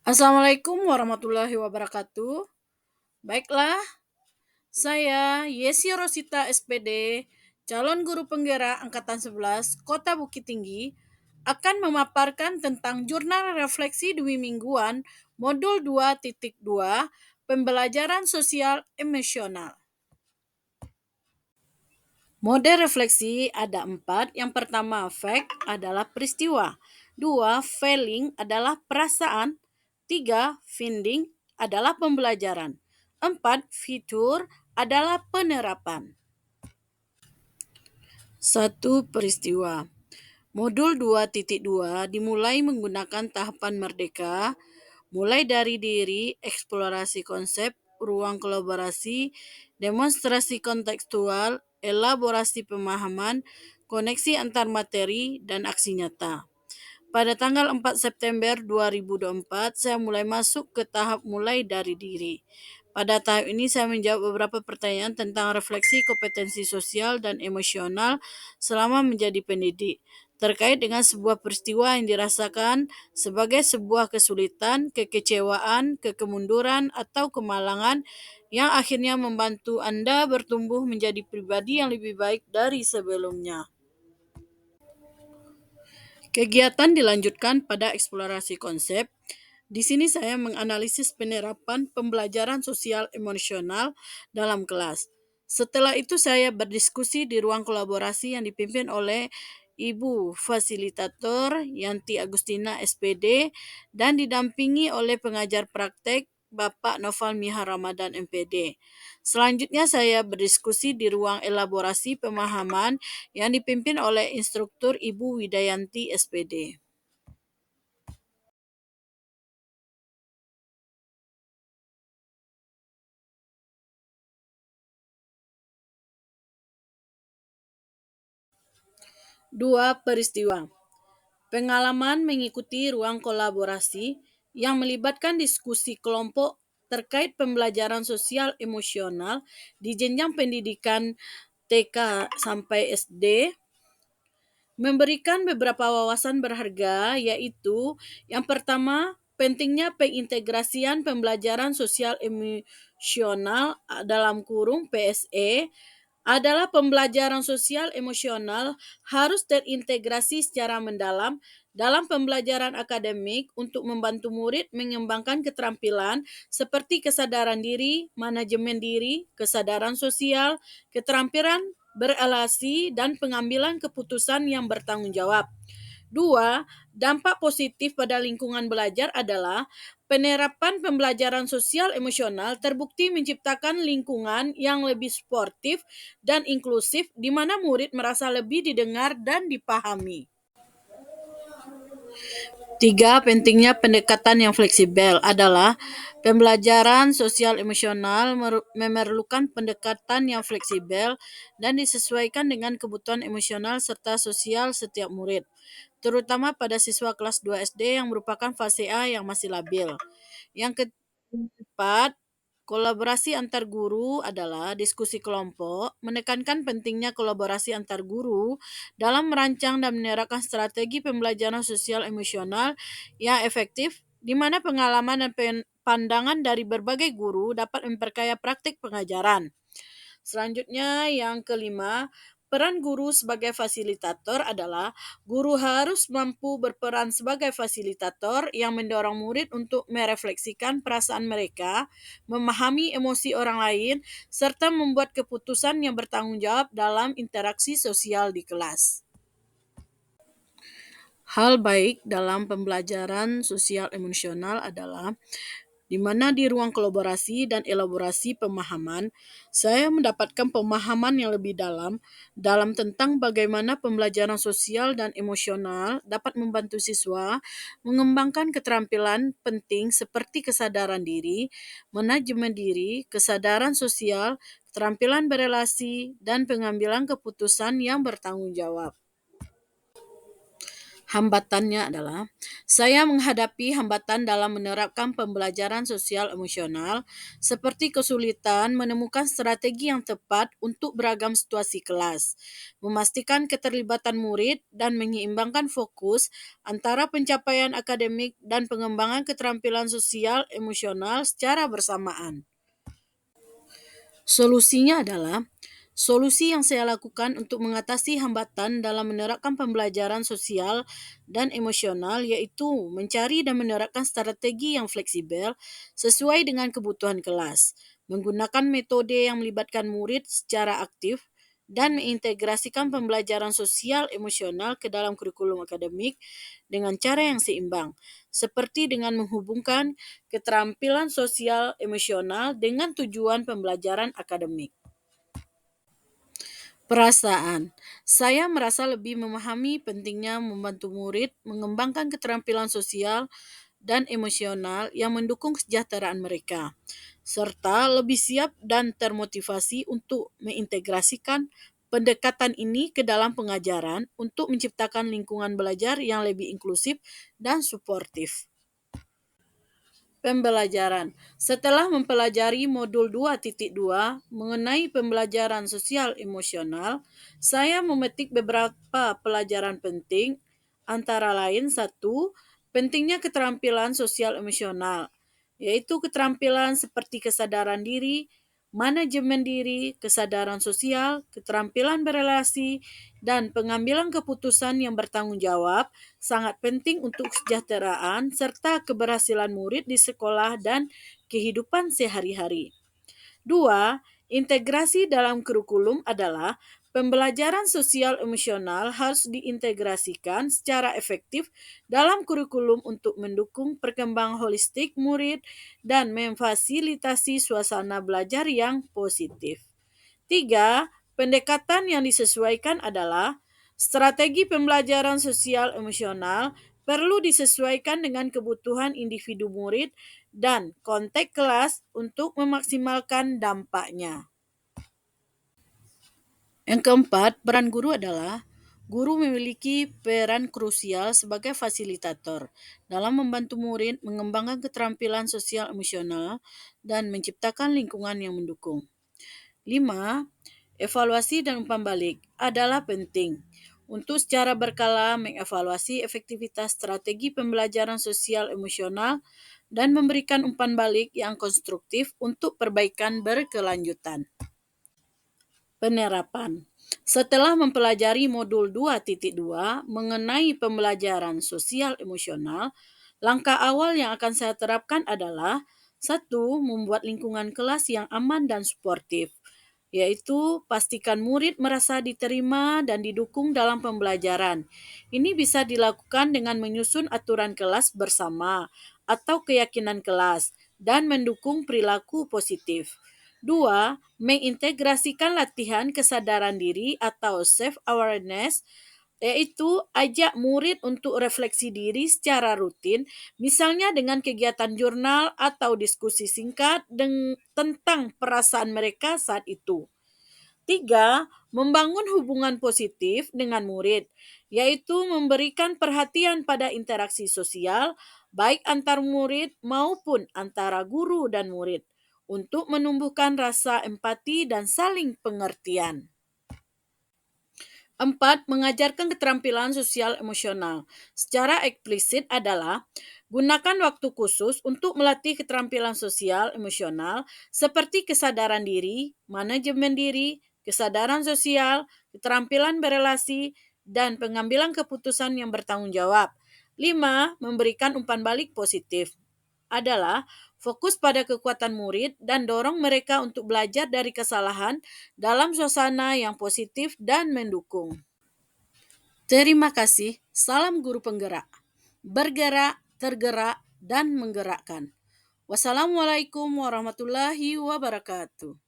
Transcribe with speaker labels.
Speaker 1: Assalamualaikum warahmatullahi wabarakatuh. Baiklah, saya Yesi Rosita SPD, calon guru penggerak Angkatan 11 Kota Bukit Tinggi, akan memaparkan tentang jurnal refleksi dwi mingguan modul 2.2 pembelajaran sosial emosional. Mode refleksi ada 4. Yang pertama, fact adalah peristiwa. 2. Feeling adalah perasaan. 3. Finding adalah pembelajaran. 4. Fitur adalah penerapan. 1. Peristiwa. Modul 2.2 dimulai menggunakan tahapan merdeka, mulai dari diri, eksplorasi konsep, ruang kolaborasi, demonstrasi kontekstual, elaborasi pemahaman, koneksi antar materi, dan aksi nyata. Pada tanggal 4 September 2024, saya mulai masuk ke tahap mulai dari diri. Pada tahap ini saya menjawab beberapa pertanyaan tentang refleksi kompetensi sosial dan emosional selama menjadi pendidik, terkait dengan sebuah peristiwa yang dirasakan sebagai sebuah kesulitan, kekecewaan, kemunduran, atau kemalangan yang akhirnya membantu Anda bertumbuh menjadi pribadi yang lebih baik dari sebelumnya. Kegiatan dilanjutkan pada eksplorasi konsep. Di sini saya menganalisis penerapan pembelajaran sosial emosional dalam kelas. Setelah itu saya berdiskusi di ruang kolaborasi yang dipimpin oleh Ibu Fasilitator Yanti Agustina SPD dan didampingi oleh pengajar praktek Bapak Noval Miha Ramadan MPD. Selanjutnya saya berdiskusi di ruang elaborasi pemahaman yang dipimpin oleh instruktur Ibu Widayanti SPD. Dua peristiwa. Pengalaman mengikuti ruang kolaborasi yang melibatkan diskusi kelompok terkait pembelajaran sosial emosional di jenjang pendidikan TK sampai SD memberikan beberapa wawasan berharga, yaitu yang pertama, pentingnya pengintegrasian pembelajaran sosial emosional dalam kurung PSE adalah pembelajaran sosial emosional harus terintegrasi secara mendalam dalam pembelajaran akademik untuk membantu murid mengembangkan keterampilan seperti kesadaran diri, manajemen diri, kesadaran sosial, keterampilan berelasi, dan pengambilan keputusan yang bertanggung jawab. 2. Dampak positif pada lingkungan belajar adalah penerapan pembelajaran sosial emosional terbukti menciptakan lingkungan yang lebih sportif dan inklusif di mana murid merasa lebih didengar dan dipahami. 3. Pentingnya pendekatan yang fleksibel adalah pembelajaran sosial emosional memerlukan pendekatan yang fleksibel dan disesuaikan dengan kebutuhan emosional serta sosial setiap murid, terutama pada siswa kelas 2 SD yang merupakan fase A yang masih labil. Yang keempat, kolaborasi antar guru adalah diskusi kelompok, menekankan pentingnya kolaborasi antar guru dalam merancang dan menerapkan strategi pembelajaran sosial emosional yang efektif, di mana pengalaman dan pandangan dari berbagai guru dapat memperkaya praktik pengajaran. Selanjutnya, yang kelima, peran guru sebagai fasilitator adalah guru harus mampu berperan sebagai fasilitator yang mendorong murid untuk merefleksikan perasaan mereka, memahami emosi orang lain, serta membuat keputusan yang bertanggung jawab dalam interaksi sosial di kelas. Hal baik dalam pembelajaran sosial emosional adalah di mana di ruang kolaborasi dan elaborasi pemahaman, saya mendapatkan pemahaman yang lebih dalam tentang bagaimana pembelajaran sosial dan emosional dapat membantu siswa mengembangkan keterampilan penting seperti kesadaran diri, manajemen diri, kesadaran sosial, keterampilan berelasi, dan pengambilan keputusan yang bertanggung jawab. Hambatannya adalah, saya menghadapi hambatan dalam menerapkan pembelajaran sosial emosional, seperti kesulitan menemukan strategi yang tepat untuk beragam situasi kelas, memastikan keterlibatan murid, dan menyeimbangkan fokus antara pencapaian akademik dan pengembangan keterampilan sosial emosional secara bersamaan. Solusi yang saya lakukan untuk mengatasi hambatan dalam menerapkan pembelajaran sosial dan emosional yaitu mencari dan menerapkan strategi yang fleksibel sesuai dengan kebutuhan kelas, menggunakan metode yang melibatkan murid secara aktif, dan mengintegrasikan pembelajaran sosial emosional ke dalam kurikulum akademik dengan cara yang seimbang, seperti dengan menghubungkan keterampilan sosial emosional dengan tujuan pembelajaran akademik. Perasaan. Saya merasa lebih memahami pentingnya membantu murid mengembangkan keterampilan sosial dan emosional yang mendukung kesejahteraan mereka, serta lebih siap dan termotivasi untuk mengintegrasikan pendekatan ini ke dalam pengajaran untuk menciptakan lingkungan belajar yang lebih inklusif dan suportif. Pembelajaran. Setelah mempelajari modul 2.2 mengenai pembelajaran sosial emosional, saya memetik beberapa pelajaran penting, antara lain satu, pentingnya keterampilan sosial emosional, yaitu keterampilan seperti kesadaran diri, manajemen diri, kesadaran sosial, keterampilan berelasi, dan pengambilan keputusan yang bertanggung jawab sangat penting untuk kesejahteraan serta keberhasilan murid di sekolah dan kehidupan sehari-hari. Dua, integrasi dalam kurikulum adalah pembelajaran sosial emosional harus diintegrasikan secara efektif dalam kurikulum untuk mendukung perkembangan holistik murid dan memfasilitasi suasana belajar yang positif. Tiga, pendekatan yang disesuaikan adalah strategi pembelajaran sosial emosional perlu disesuaikan dengan kebutuhan individu murid dan konteks kelas untuk memaksimalkan dampaknya. Yang keempat, peran guru adalah guru memiliki peran krusial sebagai fasilitator dalam membantu murid mengembangkan keterampilan sosial emosional dan menciptakan lingkungan yang mendukung. 5. Evaluasi dan umpan balik adalah penting untuk secara berkala mengevaluasi efektivitas strategi pembelajaran sosial emosional dan memberikan umpan balik yang konstruktif untuk perbaikan berkelanjutan. Penerapan. Setelah mempelajari modul 2.2 mengenai pembelajaran sosial emosional, langkah awal yang akan saya terapkan adalah satu, membuat lingkungan kelas yang aman dan suportif, yaitu pastikan murid merasa diterima dan didukung dalam pembelajaran. Ini bisa dilakukan dengan menyusun aturan kelas bersama atau keyakinan kelas dan mendukung perilaku positif. Dua, mengintegrasikan latihan kesadaran diri atau self-awareness, yaitu ajak murid untuk refleksi diri secara rutin, misalnya dengan kegiatan jurnal atau diskusi singkat tentang perasaan mereka saat itu. Tiga, membangun hubungan positif dengan murid, yaitu memberikan perhatian pada interaksi sosial, baik antar murid maupun antara guru dan murid, untuk menumbuhkan rasa empati dan saling pengertian. Empat, mengajarkan keterampilan sosial emosional secara eksplisit adalah gunakan waktu khusus untuk melatih keterampilan sosial emosional seperti kesadaran diri, manajemen diri, kesadaran sosial, keterampilan berelasi, dan pengambilan keputusan yang bertanggung jawab. 5. Memberikan umpan balik positif adalah fokus pada kekuatan murid dan dorong mereka untuk belajar dari kesalahan dalam suasana yang positif dan mendukung. Terima kasih. Salam guru penggerak. Bergerak, tergerak, dan menggerakkan. Wassalamualaikum warahmatullahi wabarakatuh.